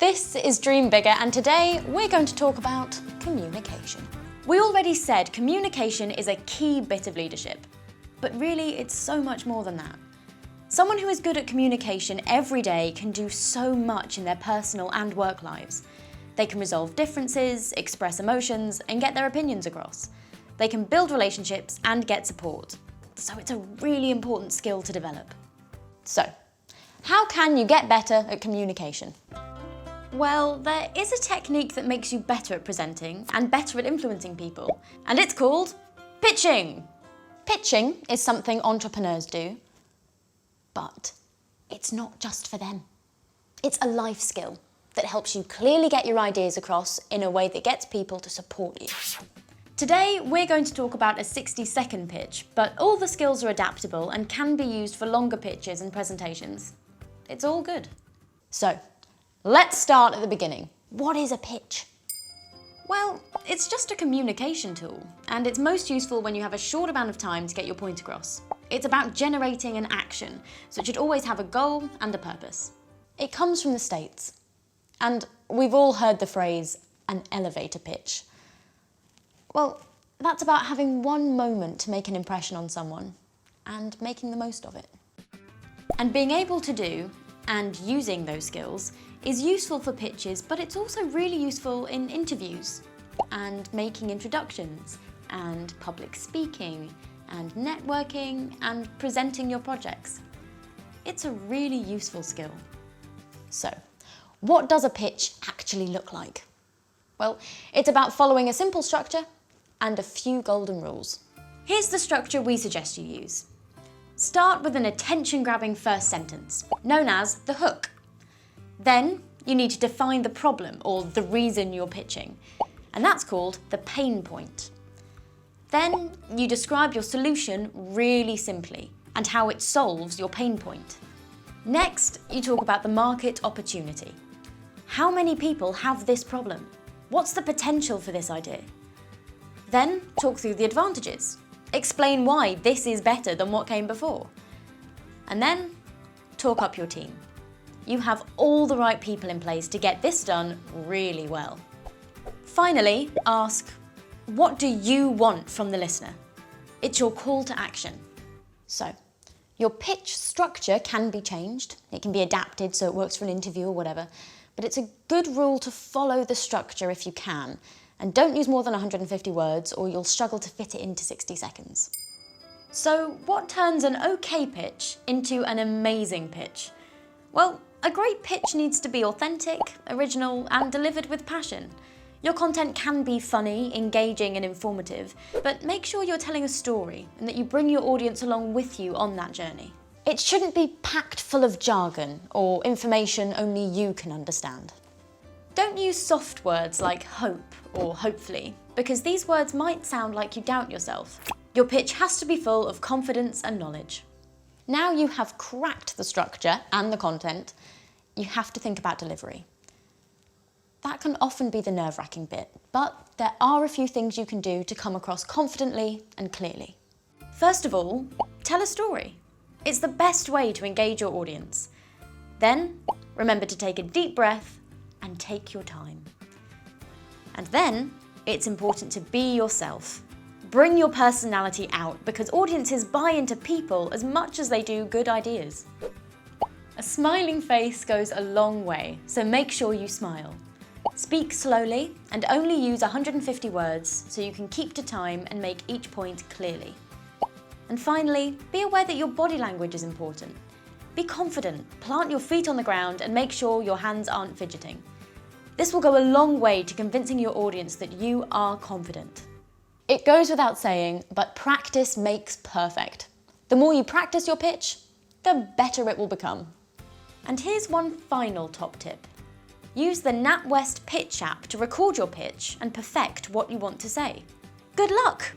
This is Dream Bigger, and today we're going to talk about communication. We already said communication is a key bit of leadership, but really it's so much more than that. Someone who is good at communication every day can do so much in their personal and work lives. They can resolve differences, express emotions, and get their opinions across. They can build relationships and get support. So it's a really important skill to develop. So, how can you get better at communication? Well, there is a technique that makes you better at presenting and better at influencing people, and it's called pitching. Pitching is something entrepreneurs do, but it's not just for them. It's a life skill that helps you clearly get your ideas across in a way that gets people to support you. Today, we're going to talk about a 60-second pitch, but all the skills are adaptable and can be used for longer pitches and presentations. It's all good. So, let's start at the beginning. What is a pitch? Well, it's just a communication tool, and it's most useful when you have a short amount of time to get your point across. It's about generating an action, so it should always have a goal and a purpose. It comes from the States, and we've all heard the phrase, an elevator pitch. Well, that's about having one moment to make an impression on someone, and making the most of it. And being able to do, and using those skills, is useful for pitches, but it's also really useful in interviews, and making introductions, and public speaking, and networking, and presenting your projects. It's a really useful skill. So, what does a pitch actually look like? Well, it's about following a simple structure and a few golden rules. Here's the structure we suggest you use. Start with an attention-grabbing first sentence, known as the hook. Then, you need to define the problem or the reason you're pitching, and that's called the pain point. Then, you describe your solution really simply and how it solves your pain point. Next, you talk about the market opportunity. How many people have this problem? What's the potential for this idea? Then, talk through the advantages. Explain why this is better than what came before. And then, talk up your team. You have all the right people in place to get this done really well. Finally, ask, what do you want from the listener? It's your call to action. So, your pitch structure can be changed. It can be adapted so it works for an interview or whatever, but it's a good rule to follow the structure if you can, and don't use more than 150 words or you'll struggle to fit it into 60 seconds. So, what turns an okay pitch into an amazing pitch? Well, a great pitch needs to be authentic, original, and delivered with passion. Your content can be funny, engaging, and informative, but make sure you're telling a story and that you bring your audience along with you on that journey. It shouldn't be packed full of jargon or information only you can understand. Don't use soft words like hope or hopefully, because these words might sound like you doubt yourself. Your pitch has to be full of confidence and knowledge. Now you have cracked the structure and the content, you have to think about delivery. That can often be the nerve-wracking bit, but there are a few things you can do to come across confidently and clearly. First of all, tell a story. It's the best way to engage your audience. Then, remember to take a deep breath and take your time. And then, it's important to be yourself. Bring your personality out, because audiences buy into people as much as they do good ideas. A smiling face goes a long way, so make sure you smile. Speak slowly and only use 150 words so you can keep to time and make each point clearly. And finally, be aware that your body language is important. Be confident, plant your feet on the ground and make sure your hands aren't fidgeting. This will go a long way to convincing your audience that you are confident. It goes without saying, but practice makes perfect. The more you practice your pitch, the better it will become. And here's one final top tip. Use the Natwest pitch app to record your pitch and perfect what you want to say. Good luck!